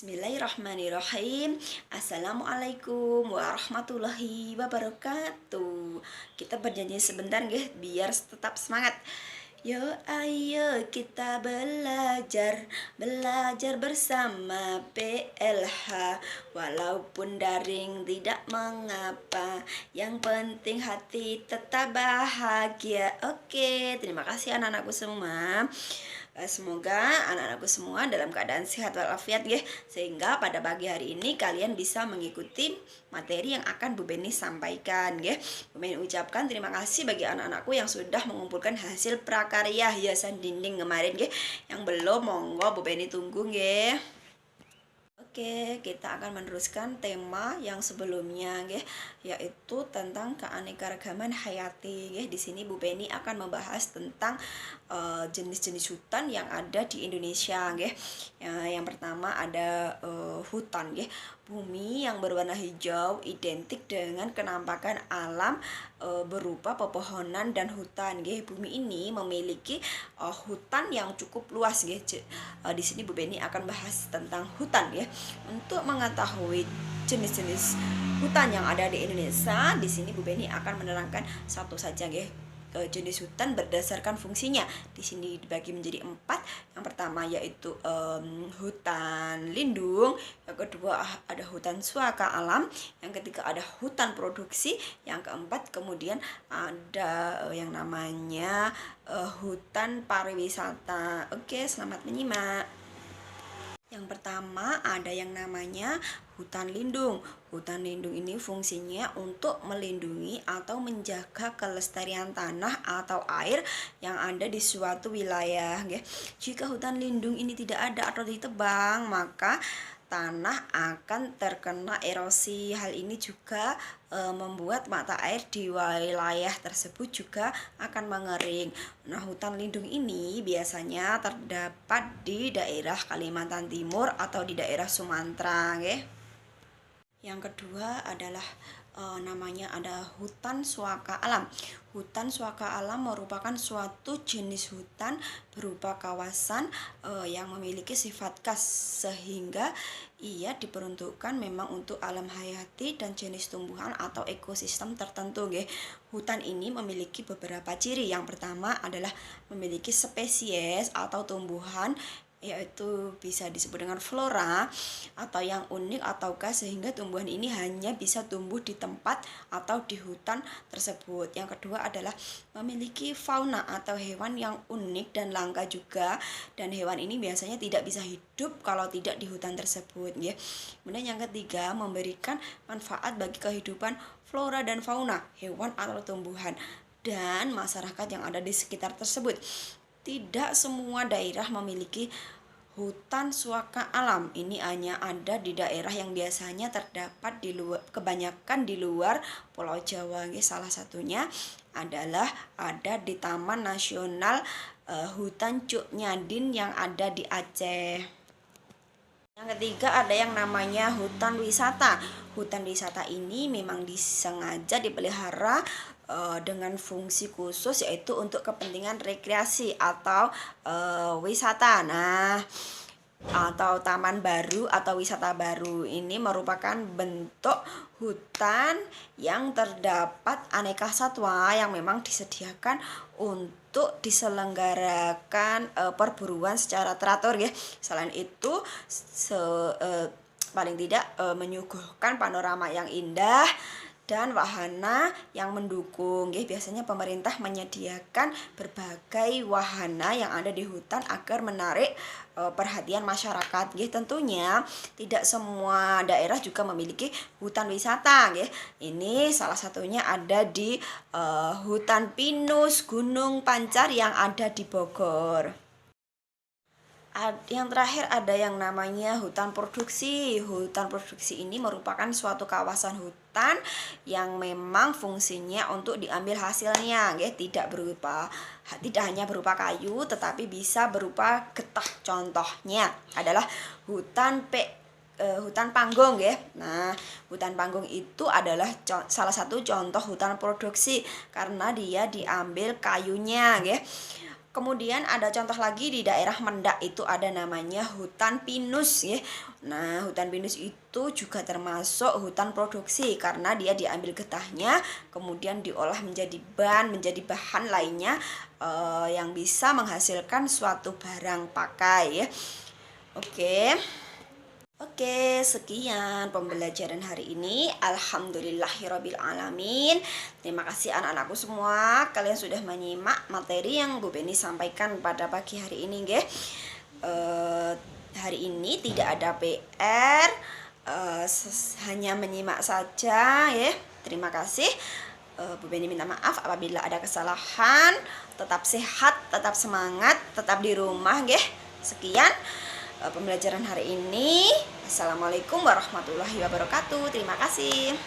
Bismillahirrahmanirrahim. Assalamualaikum warahmatullahi wabarakatuh. Kita berjanji sebentar nggih biar tetap semangat. Yo ayo kita belajar bersama PLH. Walaupun daring tidak mengapa, yang penting hati tetap bahagia. Oke, terima kasih anak-anakku semua. Semoga anak-anakku semua dalam keadaan sehat walafiat ya, sehingga pada pagi hari ini kalian bisa mengikuti materi yang akan Bu Beni sampaikan ya. Bu Beni ucapkan terima kasih bagi anak-anakku yang sudah mengumpulkan hasil prakarya hiasan dinding kemarin ya. Yang belum monggo Bu Beni tunggu ya. Oke, kita akan meneruskan tema yang sebelumnya ya, yaitu tentang keanekaragaman hayati ya. Di sini Bu Beni akan membahas tentang jenis-jenis hutan yang ada di Indonesia ya. Yang pertama ada hutan ya. Bumi yang berwarna hijau identik dengan kenampakan alam berupa pepohonan dan hutan ya. Bumi ini memiliki hutan yang cukup luas ya. Di sini Bu Beni akan bahas tentang hutan ya. Untuk mengetahui jenis-jenis hutan yang ada di Indonesia, di sini Bu Beni akan menerangkan satu saja ya. Jenis hutan berdasarkan fungsinya. Di sini dibagi menjadi 4. Yang pertama yaitu hutan lindung, yang kedua ada hutan suaka alam, yang ketiga ada hutan produksi, yang keempat kemudian ada yang namanya hutan pariwisata. Oke, selamat menyimak. Yang pertama ada yang namanya hutan lindung. Hutan lindung ini fungsinya untuk melindungi atau menjaga kelestarian tanah atau air yang ada di suatu wilayah. Jika hutan lindung ini tidak ada atau ditebang, maka tanah akan terkena erosi. Hal ini juga membuat mata air di wilayah tersebut juga akan mengering. Nah, hutan lindung ini biasanya terdapat di daerah Kalimantan Timur atau di daerah Sumatera. Yang kedua adalah namanya ada hutan suaka alam. Hutan suaka alam merupakan suatu jenis hutan berupa kawasan yang memiliki sifat khas sehingga ia diperuntukkan memang untuk alam hayati dan jenis tumbuhan atau ekosistem tertentu. Hutan ini memiliki beberapa ciri. Yang pertama adalah memiliki spesies atau tumbuhan, yaitu bisa disebut dengan flora atau yang unik atau khas sehingga tumbuhan ini hanya bisa tumbuh di tempat atau di hutan tersebut. Yang kedua adalah memiliki fauna atau hewan yang unik dan langka juga, dan hewan ini biasanya tidak bisa hidup kalau tidak di hutan tersebut ya. Kemudian yang ketiga memberikan manfaat bagi kehidupan flora dan fauna, hewan atau tumbuhan dan masyarakat yang ada di sekitar tersebut. Tidak semua daerah memiliki hutan suaka alam. Ini hanya ada di daerah yang biasanya terdapat di luar, kebanyakan di luar Pulau Jawa. Salah satunya adalah ada di Taman Nasional Hutan Cuk Nyadin yang ada di Aceh. Yang ketiga ada yang namanya hutan wisata. Hutan wisata ini memang disengaja dipelihara dengan fungsi khusus, yaitu untuk kepentingan rekreasi atau wisata. Nah, atau taman baru atau wisata baru ini merupakan bentuk hutan yang terdapat aneka satwa yang memang disediakan untuk diselenggarakan perburuan secara teratur ya. Selain itu paling tidak menyuguhkan panorama yang indah dan wahana yang mendukung. Biasanya pemerintah menyediakan berbagai wahana yang ada di hutan agar menarik perhatian masyarakat. Tentunya tidak semua daerah juga memiliki hutan wisata. Ini salah satunya ada di hutan pinus Gunung Pancar yang ada di Bogor. Yang terakhir ada yang namanya hutan produksi. Hutan produksi ini merupakan suatu kawasan hutan yang memang fungsinya untuk diambil hasilnya, tidak hanya berupa kayu tetapi bisa berupa getah. Contohnya adalah hutan panggung Nah, hutan panggung itu adalah salah satu contoh hutan produksi karena dia diambil kayunya Kemudian ada contoh lagi di daerah Mendak itu ada namanya hutan pinus ya. Nah, hutan pinus itu juga termasuk hutan produksi karena dia diambil getahnya kemudian diolah menjadi menjadi bahan lainnya yang bisa menghasilkan suatu barang pakai ya. Oke, sekian pembelajaran hari ini. Alhamdulillahirabbil alamin. Terima kasih anak-anakku semua. Kalian sudah menyimak materi yang Bu Beni sampaikan pada pagi hari ini, nggih. Hari ini tidak ada PR, hanya menyimak saja, ya. Terima kasih. Bu Beni minta maaf apabila ada kesalahan. Tetap sehat, tetap semangat, tetap di rumah, nggih. Sekian pembelajaran hari ini. Assalamualaikum warahmatullahi wabarakatuh. Terima kasih.